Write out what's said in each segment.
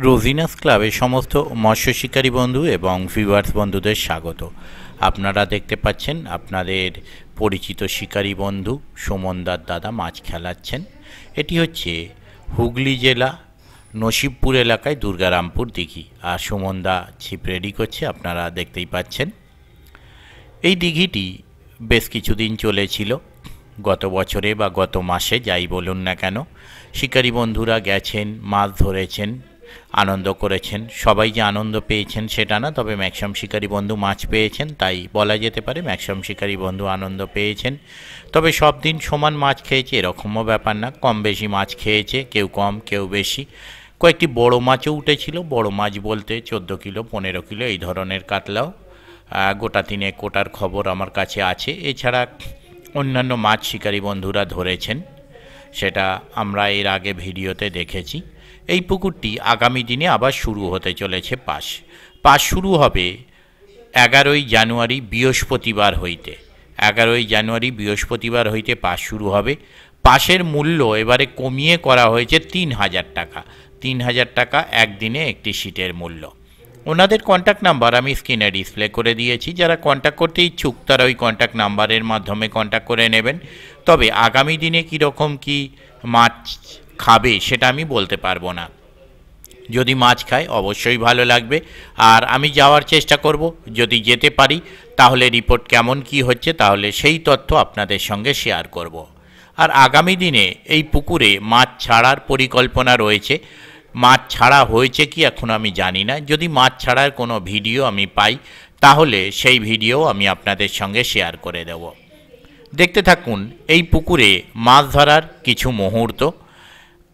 রোজিনাস ক্লাবে সমস্ত মৎস্য শিকারী বন্ধু এবং ভিউয়ার্স বন্ধুদের স্বাগত। আপনারা দেখতে পাচ্ছেন আপনাদের পরিচিত শিকারী বন্ধু সুমনদার দাদা মাছ খেলাচ্ছেন। এটি হচ্ছে হুগলি জেলা নসিবপুর এলাকায় দুর্গারামপুর দিঘি, আর সুমনদা ছিপ রেডি করছে, আপনারা দেখতেই পাচ্ছেন। এই দিঘিটি বেশ কিছুদিন চলেছিল, গত বছরে বা গত মাসে যাই বলুন না কেন। শিকারী বন্ধুরা গেছেন, মাছ ধরেছেন, আনন্দ করেছেন। সবাই যে আনন্দ পেয়েছেন সেটা না, তবে ম্যাক্সিমাম শিকারী বন্ধু মাছ পেয়েছেন, তাই বলা যেতে পারে ম্যাক্সিমাম শিকারী বন্ধু আনন্দ পেয়েছেন। তবে সব দিন সমান মাছ খেয়েছে এরকমও ব্যাপার না, কম বেশি মাছ খেয়েছে, কেউ কম কেউ বেশি। কয়েকটি বড় মাছও উঠেছিল, বড় মাছ বলতে 14 কিলো 15 কিলো এই ধরনের কাতলাও গোটা 3 কোটার খবর আমার কাছে আছে। এছাড়া অন্যান্য মাছ শিকারী বন্ধুরা ধরেছেন, সেটা আমরা এর আগে ভিডিওতে দেখেছি। এই পুকুরটি আগামী দিনে আবার শুরু হতে চলেছে। পাস শুরু হবে 11ই জানুয়ারি বৃহস্পতিবার হইতে। 11ই জানুয়ারি বৃহস্পতিবার হইতে পাস শুরু হবে। পাসের মূল্য এবারে কমিয়ে করা হয়েছে 3000 টাকা। 3000 টাকা একদিনে একটি সিটের মূল্য। ওনাদের কন্ট্যাক্ট নাম্বার আমি স্ক্রিনে ডিসপ্লে করে দিয়েছি, যারা কন্ট্যাক্ট করতে ইচ্ছুক তারা ওই কন্ট্যাক্ট নাম্বারের মাধ্যমে কন্ট্যাক্ট করে নেবেন। তবে আগামী দিনে কীরকম কী মাছ খাবে সেটা আমি বলতে পারবো না। যদি মাছ খায় অবশ্যই ভালো লাগবে, আর আমি যাওয়ার চেষ্টা করব। যদি যেতে পারি তাহলে রিপোর্ট কেমন কি হচ্ছে তাহলে সেই তথ্য আপনাদের সঙ্গে শেয়ার করব। আর আগামী দিনে এই পুকুরে মাছ ছাড়ার পরিকল্পনা রয়েছে। মাছ ছাড়া হয়েছে কি এখন আমি জানি না। যদি মাছ ছাড়ার কোনো ভিডিও আমি পাই তাহলে সেই ভিডিও আমি আপনাদের সঙ্গে শেয়ার করে দেব। দেখতে থাকুন এই পুকুরে মাছ ধরার কিছু মুহূর্ত।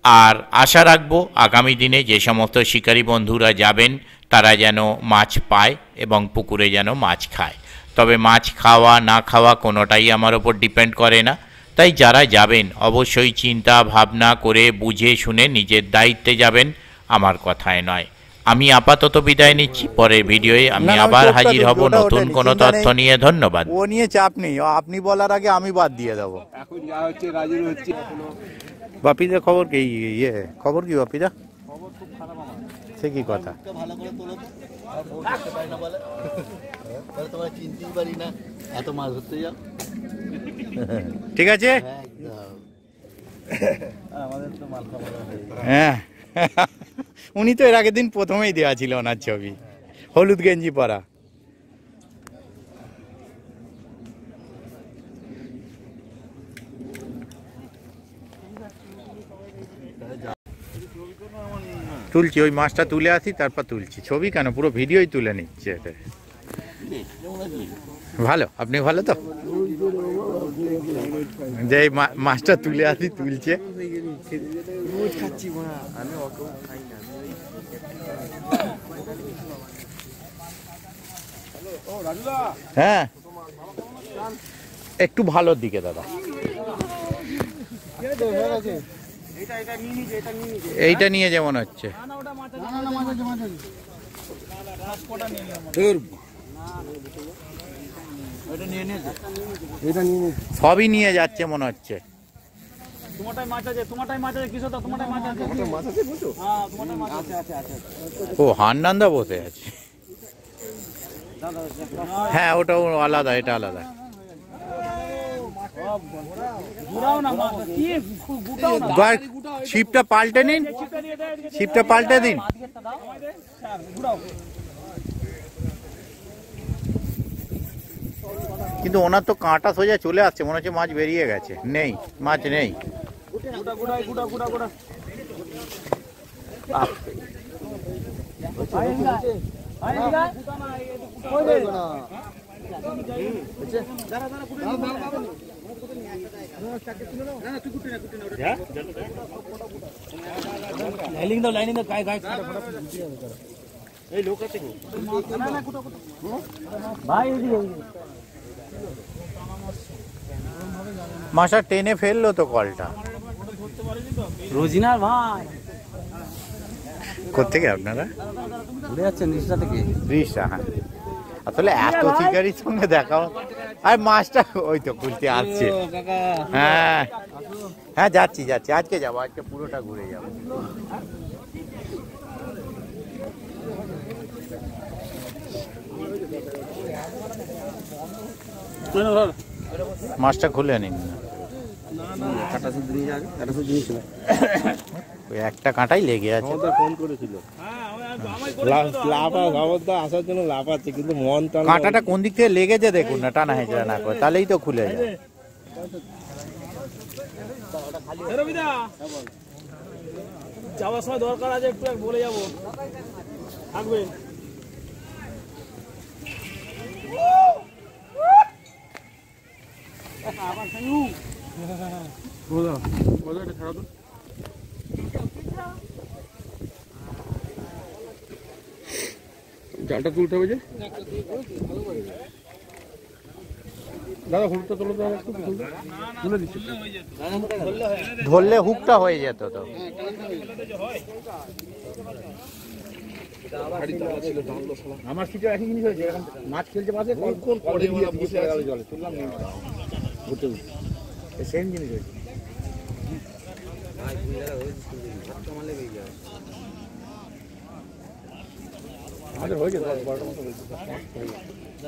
আর আশা রাখবো আগামী দিনে যে সমস্ত শিকারী বন্ধুরা যাবেন তারা যেন মাছ পায় এবং পুকুরে যেন মাছ খায়। তবে মাছ খাওয়া না খাওয়া কোনোটাই আমার ওপর ডিপেন্ড করে না, তাই যারা যাবেন অবশ্যই চিন্তা ভাবনা করে বুঝে শুনে নিজের দায়িত্বে যাবেন, আমার কথায় নয়। আমি আপাতত বিদায় নিচ্ছি, পরের ভিডিওয়ে আমি আবার হাজির হব নতুন কোনো তথ্য নিয়ে। ধন্যবাদ। ও নিয়ে চাপ নেই, আপনি বলার আগে আমি বাদ দিয়ে দেবো। এখন যা হচ্ছে রাজির হচ্ছে। বাপিদা খবর কি? খবর কি বাপিদা? সে কি কথা? ঠিক আছে, হ্যাঁ। উনি তো এর আগের দিন প্রথমেই দেওয়া ছিল ওনার ছবি, হলুদ গেঞ্জি পরা। তুলছি, ওই মাছটা তুলে আসি তারপর তুলছি। ছবি কেন, পুরো ভিডিওই তুলে নিচ্ছে এটা। ভালো, আপনি ভালো তো? যে মাছটা তুলে আসি তুলছে। হ্যাঁ, একটু ভালোর দিকে দাদা। এইটা নিয়ে যেমন হচ্ছে সবই নিয়ে যাচ্ছে মনে হচ্ছে। ও হান্নান্দা বসে আছে। হ্যাঁ, ওটাও আলাদা, এটা আলাদা। ছিপটা পাল্টে নিন, ছিপটা পাল্টে দিন। কিন্তু ওনার তো কাঁটা সোজা চলে আসছে, মনে হচ্ছে মাছ বেরিয়ে গেছে। নেই, মাছ নেই। মাছটা টেনে ফেললো তো কলটা। রোজিনার ভাই কোথেকে আপনারা? ঘুরে যাচ্ছেন রিসা থেকে? রিসা, হ্যাঁ। আসলে এত শিকারির সঙ্গে দেখা, আর মাছটা ওই তো খুলতে আসছে। হ্যাঁ হ্যাঁ, যাচ্ছি, আজকে যাবো, আজকে পুরোটা ঘুরে যাবো। মাছটা খুলে নিন না। কাটা শুধু নিয়ে যাবে, কাটা শুধু নিয়েছিল। ওই একটা কাঁটাই লেগে আছে। ফোন করেছিল লাফা খবরদার আসার জন্য লাফাচ্ছে কিন্তু মন টান কাঁটাটা কোন দিক থেকে লেগেছে দেখুন না, টানা হেঁচড়া না করে, তাহলেই তো খুলে যায়। যাওয়ার সময় দরকার আছে, একটু বলে যাবো, থাকবে। জালটা তুলতে হবে যে দাদা হুলটা তোলো তো একটু তুলে দিচ্ছি ধরলে হুকটা হয়ে যেত তো। আমার কিছু একই জিনিস হয়েছে, এখন মাছ খেলছে মাঝে কোন পরে বসে গেল জলে তুললাম নেই ঘুরতে সেম জিনিস হয়েছে। আমাদের হয়েছে 10-12টা মতো হয়েছে।